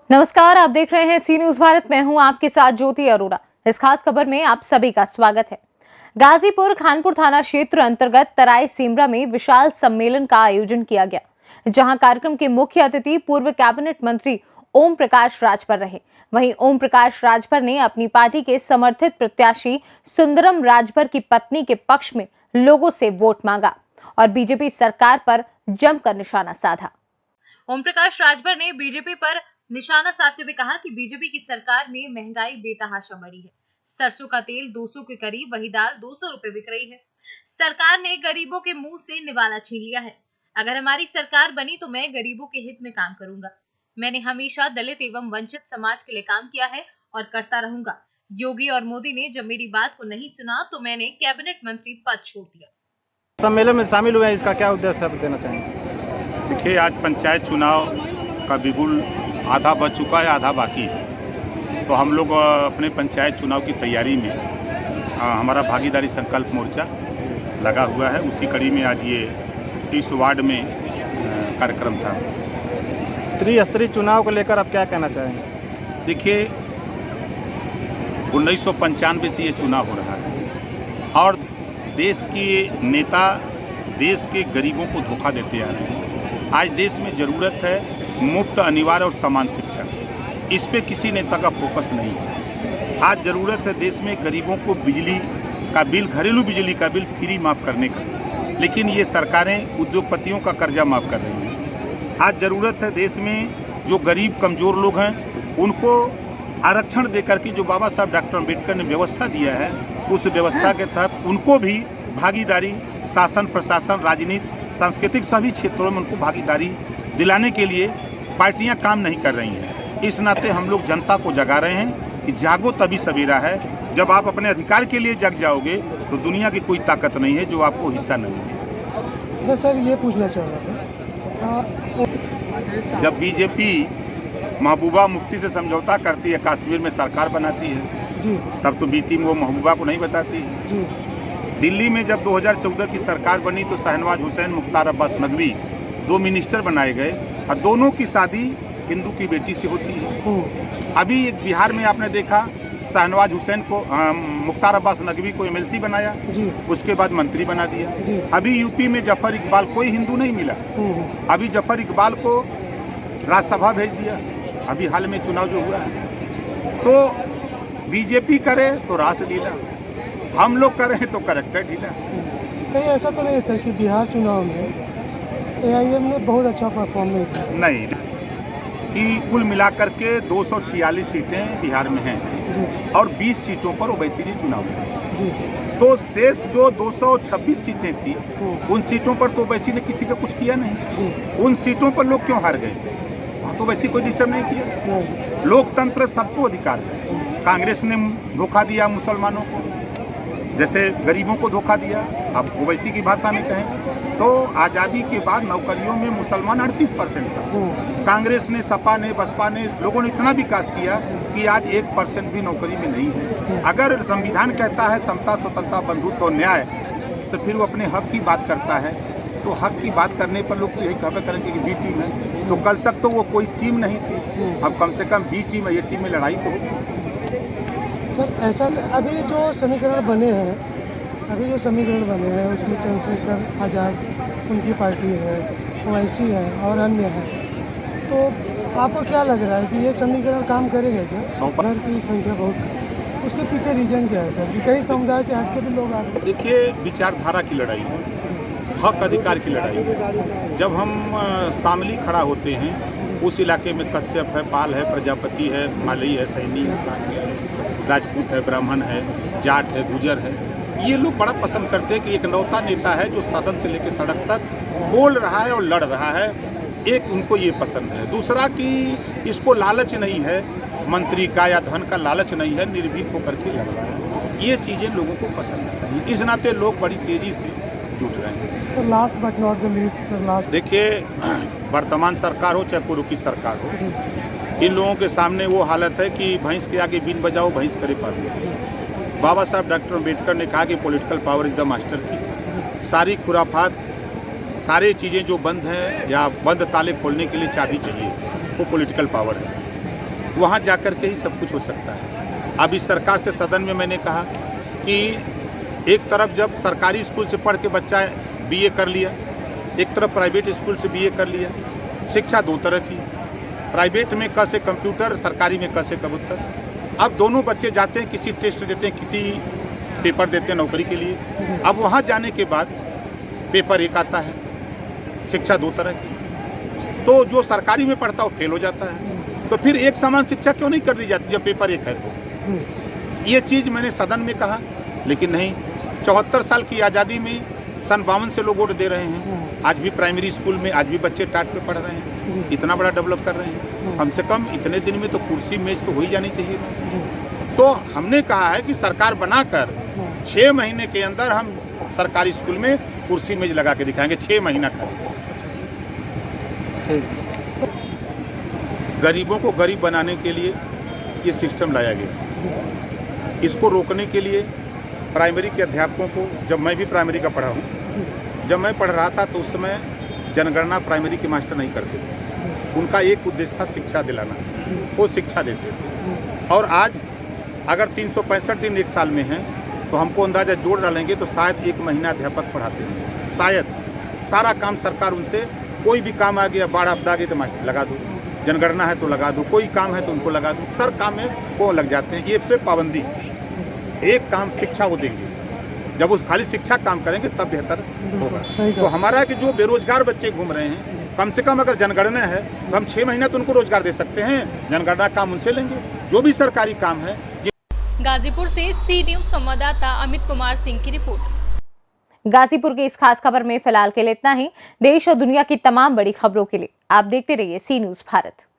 नमस्कार, आप देख रहे हैं सी न्यूज भारत। मैं हूं आपके साथ ज्योति अरोड़ा। इस खास खबर में आप सभी का स्वागत है। गाजीपुर खानपुर थाना क्षेत्र अंतर्गत तराई सेमरा में विशाल सम्मेलन का आयोजन किया गया, जहां कार्यक्रम के मुख्य अतिथि पूर्व कैबिनेट मंत्री ओम प्रकाश राजभर रहे। वहीं ओम प्रकाश राजभर ने अपनी पार्टी के समर्थित प्रत्याशी सुंदरम राजभर की पत्नी के पक्ष में लोगों से वोट मांगा और बीजेपी सरकार पर जमकर निशाना साधा। ओम प्रकाश राजभर ने बीजेपी पर निशाना साधते हुए कहा कि बीजेपी की सरकार में महंगाई बेतहाशा बढ़ी है। सरसों का तेल 200 के करीब, वही दाल 200 रुपए बिक रही है। सरकार ने गरीबों के मुंह से निवाला छीन लिया है। अगर हमारी सरकार बनी तो मैं गरीबों के हित में काम करूंगा। मैंने हमेशा दलित एवं वंचित समाज के लिए काम किया है और करता रहूंगा। योगी और मोदी ने जब मेरी बात को नहीं सुना तो मैंने कैबिनेट मंत्री पद छोड़ दिया। सम्मेलन में शामिल हुए हैं, इसका क्या उद्देश्य आप देना चाहेंगे? देखिए, आज पंचायत चुनाव का बिगुल आधा बच चुका है, आधा बाकी है। तो हम लोग अपने पंचायत चुनाव की तैयारी में हमारा भागीदारी संकल्प मोर्चा लगा हुआ है। उसी कड़ी में आज ये इस वार्ड में कार्यक्रम था। त्रिस्तरीय चुनाव को लेकर आप क्या कहना चाहेंगे? देखिए, 1995 से ये चुनाव हो रहा है और देश के नेता देश के गरीबों को धोखा देते आ रहे हैं। आज देश में ज़रूरत है मुफ्त, अनिवार्य और समान शिक्षा। इस पे किसी नेता का फोकस नहीं है। आज ज़रूरत है देश में गरीबों को बिजली का बिल, घरेलू बिजली का बिल फ्री माफ़ करने का, लेकिन ये सरकारें उद्योगपतियों का कर्जा माफ़ कर रही हैं। आज ज़रूरत है देश में जो गरीब कमज़ोर लोग हैं उनको आरक्षण देकर के जो बाबा साहब डॉक्टर अम्बेडकर ने व्यवस्था दिया है, उस व्यवस्था के तहत उनको भी भागीदारी, शासन, प्रशासन, राजनीति, सांस्कृतिक सभी क्षेत्रों में उनको भागीदारी दिलाने के लिए पार्टियां काम नहीं कर रही हैं। इस नाते हम लोग जनता को जगा रहे हैं कि जागो तभी सवेरा है। जब आप अपने अधिकार के लिए जग जाओगे तो दुनिया की कोई ताकत नहीं है जो आपको हिस्सा न मिले। सर, ये पूछना चाह रहा था, जब बीजेपी महबूबा मुफ्ती से समझौता करती है, कश्मीर में सरकार बनाती है जी, तब तो बी टीम वो महबूबा को नहीं बताती है। जी, दिल्ली में जब 2014 की सरकार बनी तो शहनवाज हुसैन, मुख्तार अब्बास नकवी 2 मिनिस्टर बनाए गए और दोनों की शादी हिंदू की बेटी से होती है। अभी एक बिहार में आपने देखा, शहनवाज हुसैन को, मुख्तार अब्बास नकवी को एमएलसी बनाया जी, उसके बाद मंत्री बना दिया। जी। अभी यूपी में जफर इकबाल, कोई हिंदू नहीं मिला, अभी जफर इकबाल को राज्यसभा भेज दिया। अभी हाल में चुनाव जो हुआ है, तो बीजेपी करे तो रासलीला, हम लोग करें तो करेक्टर ढीला। कहीं ऐसा तो नहीं है सर कि बिहार चुनाव में एआईएम ने बहुत अच्छा परफॉर्मेंस किया? नहीं, कि कुल मिलाकर के 246 सीटें बिहार में हैं जी, और 20 सीटों पर ओवैसी जी चुनाव लड़े। जी, तो शेष जो 226 सीटें थी उन सीटों पर तो ओवैसी ने किसी का कुछ किया नहीं। जी, उन सीटों पर लोग क्यों हार गए? वहाँ तो ओवैसी कोई डिस्टर्ब नहीं किया। नहीं, लोकतंत्र सबको अधिकार है। कांग्रेस ने धोखा दिया मुसलमानों को, जैसे गरीबों को धोखा दिया। अब ओवैसी की भाषा में कहें तो आज़ादी के बाद नौकरियों में मुसलमान 38% था। कांग्रेस ने, सपा ने, बसपा ने, लोगों ने इतना विकास किया कि आज 1% भी नौकरी में नहीं है। अगर संविधान कहता है समता, स्वतंत्रता, बंधुत्व और न्याय, तो फिर वो अपने हक की बात करता है। तो हक की बात करने पर लोग तो यही कहते करेंगे कि बी टीम है। तो कल तक तो वो कोई टीम नहीं थी, अब कम से कम बी टीम है। ये टीम में लड़ाई तो होगी। सर, ऐसा अभी जो समीकरण बने हैं उसमें चंद्रशेखर आज़ाद, उनकी पार्टी है, ओवैसी है और अन्य है, तो आपको क्या लग रहा है कि ये समीकरण काम करेगा क्या? घर की संख्या बहुत कम, उसके पीछे रीजन क्या है सर कि कई समुदाय से हट के भी लोग आ रहे हैं? देखिए, विचारधारा की लड़ाई है, हक अधिकार की लड़ाई है। जब हम शामली खड़ा होते हैं, उस इलाके में कश्यप है, पाल है, प्रजापति है, मालई है, सैनी है, साध्य है, राजपूत है, ब्राह्मण है, जाट है, गुजर है, ये लोग बड़ा पसंद करते हैं कि एक नौता नेता है जो सदन से लेकर सड़क तक बोल रहा है और लड़ रहा है। एक उनको ये पसंद है। दूसरा कि इसको लालच नहीं है, मंत्री का या धन का लालच नहीं है, निर्भीक होकर के लड़ रहा है। ये चीज़ें लोगों को पसंद आ रही हैं। इस नाते लोग बड़ी तेज़ी से जुट रहे हैं। Sir, last but not the least sir, देखिए, वर्तमान सरकार हो चाहे पूर्व की सरकार हो, इन लोगों के सामने वो हालत है कि भैंस के आगे बीन बजाओ, भैंस करे पालो। बाबा साहब डॉक्टर अम्बेडकर ने कहा कि political power is the master की। सारी खुराफात, सारी चीज़ें जो बंद हैं या बंद ताले खोलने के लिए चाबी चाहिए, वो पॉलिटिकल पावर है। वहाँ जाकर के ही सब कुछ हो सकता है। अब इस सरकार से सदन में मैंने कहा कि एक तरफ जब सरकारी स्कूल से पढ़ के बच्चा बीए कर लिया, एक तरफ प्राइवेट स्कूल से बीए कर लिया, शिक्षा दो तरह की, प्राइवेट में क से कंप्यूटर, सरकारी में क से कबूतर। अब दोनों बच्चे जाते हैं, किसी टेस्ट देते हैं, किसी पेपर देते हैं नौकरी के लिए। अब वहाँ जाने के बाद पेपर एक आता है, शिक्षा दो तरह की, तो जो सरकारी में पढ़ता है वो फेल हो जाता है। तो फिर एक समान शिक्षा क्यों नहीं कर दी जाती जब पेपर एक है? तो ये चीज़ मैंने सदन में कहा, लेकिन नहीं। 74 साल की आज़ादी में सन 52 से लोग वोट दे रहे हैं। आज भी प्राइमरी स्कूल में आज भी बच्चे टाट पे पढ़ रहे हैं, इतना बड़ा डेवलप कर रहे हैं। कम से कम इतने दिन में तो कुर्सी मेज तो हो ही जानी चाहिए थी। तो हमने कहा है कि सरकार बनाकर 6 महीने के अंदर हम सरकारी स्कूल में कुर्सी मेज लगा के दिखाएंगे। 6 महीना का गरीबों को गरीब बनाने के लिए ये सिस्टम लाया गया। इसको रोकने के लिए प्राइमरी के अध्यापकों को, जब मैं भी प्राइमरी का पढ़ा हूँ, जब मैं पढ़ रहा था तो उस समय जनगणना प्राइमरी के मास्टर नहीं करते थे। उनका एक उद्देश्य था शिक्षा दिलाना, वो शिक्षा देते थे। और आज अगर 365 दिन एक साल में हैं तो हमको अंदाज़ा जोड़ डालेंगे तो शायद 1 महीना अध्यापक पढ़ाते हैं। शायद सारा काम सरकार उनसे, कोई भी काम आ गया, बाढ़ आपदा आ गई तो मास्टर लगा दो, जनगणना है तो लगा दो, कोई काम है तो उनको लगा दो, सर काम में वो लग जाते हैं। ये सिर्फ पाबंदी, एक काम शिक्षा वो देंगे, जब वो खाली शिक्षा काम करेंगे तब बेहतर होगा। तो हमारा कि जो बेरोजगार बच्चे घूम रहे हैं, कम से कम अगर जनगणना है तो हम 6 महीना तो उनको रोजगार दे सकते हैं। जनगणना काम उनसे लेंगे, जो भी सरकारी काम है। गाजीपुर से सी न्यूज संवाददाता अमित कुमार सिंह की रिपोर्ट। गाजीपुर की इस खास खबर में फिलहाल के लिए इतना ही। देश और दुनिया की तमाम बड़ी खबरों के लिए आप देखते रहिए सी न्यूज भारत।